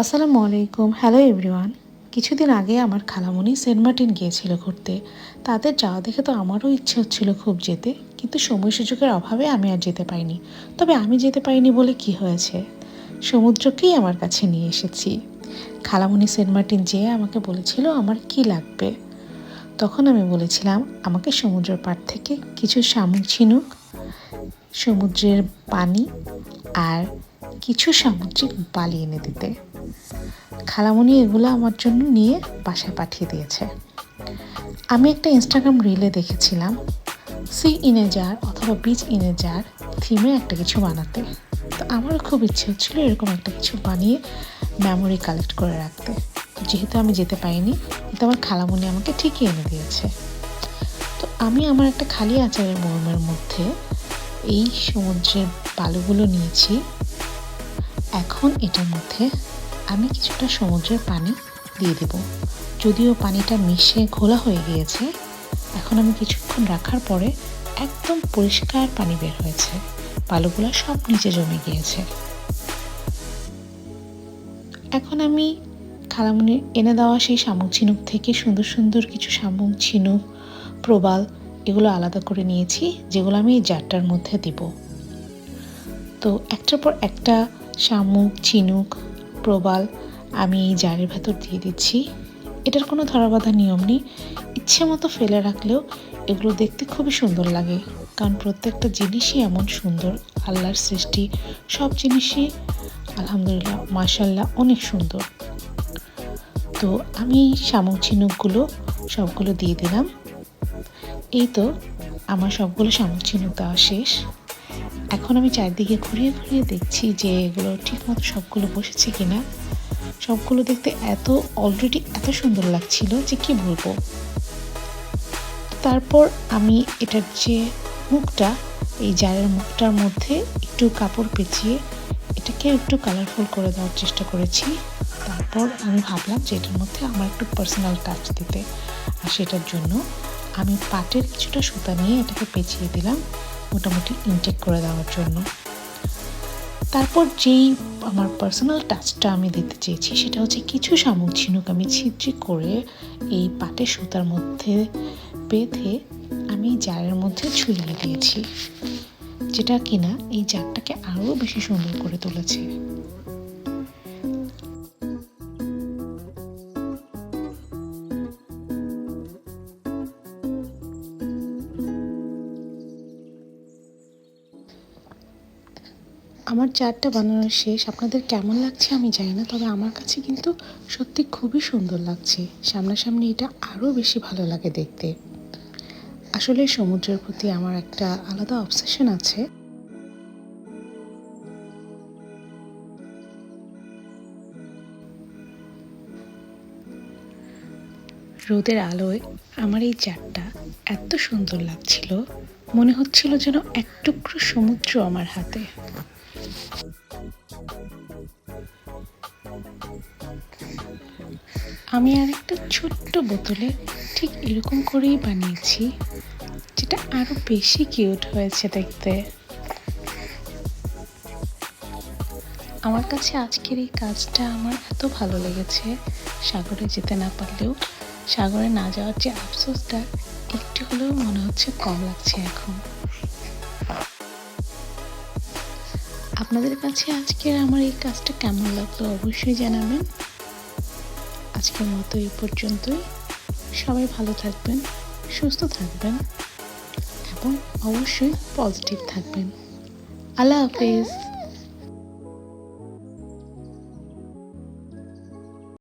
আসসালামু আলাইকুম, hello everyone. কিছুদিন আগে আমার খালামণি সেন্ট মার্টিন গিয়েছিল ঘুরতে। তাদের যাওয়া দেখে তো আমারও ইচ্ছে হচ্ছিল খুব যেতে, কিন্তু সময় সুযোগের অভাবে আমি আর যেতে পারিনি। তবে আমি যেতে পারিনি বলে কি হয়েছে, সমুদ্রকেই আমার কাছে নিয়ে এসেছি। খালামণি সেন্ট মার্টিন যেয়ে আমাকে বলেছিল আমার কি লাগবে। তখন আমি বলেছিলাম আমাকে সমুদ্রের পাড় থেকে কিছু শামুক ঝিনুক, সমুদ্রের পানি আর কিছু সামুদ্রিক বালি এনে দিতে। খালামণি এগুলো আমার জন্য নিয়ে বাসায় পাঠিয়ে দিয়েছে। আমি একটা ইনস্টাগ্রাম রিলে দেখেছিলাম সি ইন এ জার অথবা বিচ ইন এ জার থিমে একটা কিছু বানাতে। তো আমারও খুব ইচ্ছে হচ্ছিলো এরকম একটা কিছু বানিয়ে মেমোরি কালেক্ট করে রাখতে। যেহেতু আমি যেতে পারিনি, কিন্তু আমার খালামণি আমাকে ঠিকই এনে দিয়েছে। তো আমি আমার একটা খালি আচারের বয়মের মধ্যে এই সমুদ্রের বালুগুলো নিয়েছি। এখন এটার মধ্যে আমি কিছুটা সমুদ্রের পানি দিয়ে দেব। যদিও পানিটা মিশে ঘোলা হয়ে গিয়েছে, এখন আমি কিছুক্ষণ রাখার পরে একদম পরিষ্কার পানি বের হয়েছে, বালুগুলো সব নিচে জমে গিয়েছে। এখন আমি খালামণির এনে দেওয়া সেই শামুক ঝিনুক থেকে সুন্দর সুন্দর কিছু শামুক ঝিনুক, প্রবাল এগুলো আলাদা করে নিয়েছি, যেগুলো আমি এই জারটার মধ্যে দিব। তো একটার পর একটা শামুক ঝিনুক প্রবাল আমি এই জারের ভেতর দিয়ে দিচ্ছি। এটার কোনো ধরাবাঁধা নিয়ম নেই, ইচ্ছে মতো ফেলে রাখলেও এগুলো দেখতে খুবই সুন্দর লাগে, কারণ প্রত্যেকটা জিনিসই এমন সুন্দর। আল্লাহর সৃষ্টি সব জিনিসই আলহামদুলিল্লাহ মাশাআল্লাহ অনেক সুন্দর। তো আমি শামুক ঝিনুকগুলো সবগুলো দিয়ে দিলাম। এই তো আমার সবগুলো শামুক ঝিনুক দেওয়া শেষ। এখন আমি চারদিকে ঘুরিয়ে ঘুরিয়ে দেখছি যে এগুলো ঠিকমতো সবগুলো বসেছে কিনা। সবগুলো দেখতে অলরেডি এত সুন্দর লাগছিল যে কি বলবো। তারপর আমি এটার যে মুখটা, এই জারের মুখটার মধ্যে একটু কাপড় পেঁচিয়ে এটাকে একটু কালারফুল করে দেওয়ার চেষ্টা করেছি। তারপর আমি ভাবলাম যে এটার মধ্যে আমার একটু পার্সোনাল টাচ দিতে, আর সেটার জন্য আমি পাটের কিছুটা সুতা নিয়ে এটাকে পেঁচিয়ে দিলাম মোটামুটি ইনটেক করে দেওয়ার জন্য। তারপর যেই আমার পার্সোনাল টাচটা আমি দিতে চেয়েছি সেটা হচ্ছে কিছু শামুক ঝিনুক আমি ছিদ্রি করে এই পাটের সুতার মধ্যে বেঁধে আমি জারের মধ্যে ঝুলিয়ে দিয়েছি, যেটা কিনা এই জারটাকে আরও বেশি সুন্দর করে তুলেছে। আমার জারটা বানানো শেষ। আপনাদের কেমন লাগছে আমি জানি না, তবে আমার কাছে কিন্তু সত্যি খুবই সুন্দর লাগছে। সামনাসামনি এটা আরও বেশি ভালো লাগে দেখতে। আসলে সমুদ্রের প্রতি আমার একটা আলাদা অবসেশন আছে। রোদের আলোয় আমার এই জারটা এত সুন্দর লাগছিল, মনে হচ্ছিল যেন এক টুকরো সমুদ্র আমার হাতে। আমি আর একটা ছোট্ট বোতলে ঠিক এরকম করেই বানিয়েছি, যেটা আরো বেশি কিউট হয়েছে দেখতে। আমার কাছে আজকের এই কাজটা আমার এত ভালো লেগেছে। সাগরে যেতে না পারলেও সাগরে না যাওয়ার যে আফসোসটা একটু হলেও মনে হচ্ছে কম লাগছে এখন। আপনাদের কাছে আজকের আমার এই কাজটা কেমন লাগলো অবশ্যই জানাবেন। আজকের মতো এই পর্যন্তই। সবাই ভালো থাকবেন, সুস্থ থাকবেন এবং অবশ্যই পজিটিভ থাকবেন। আল্লাহ হাফেজ।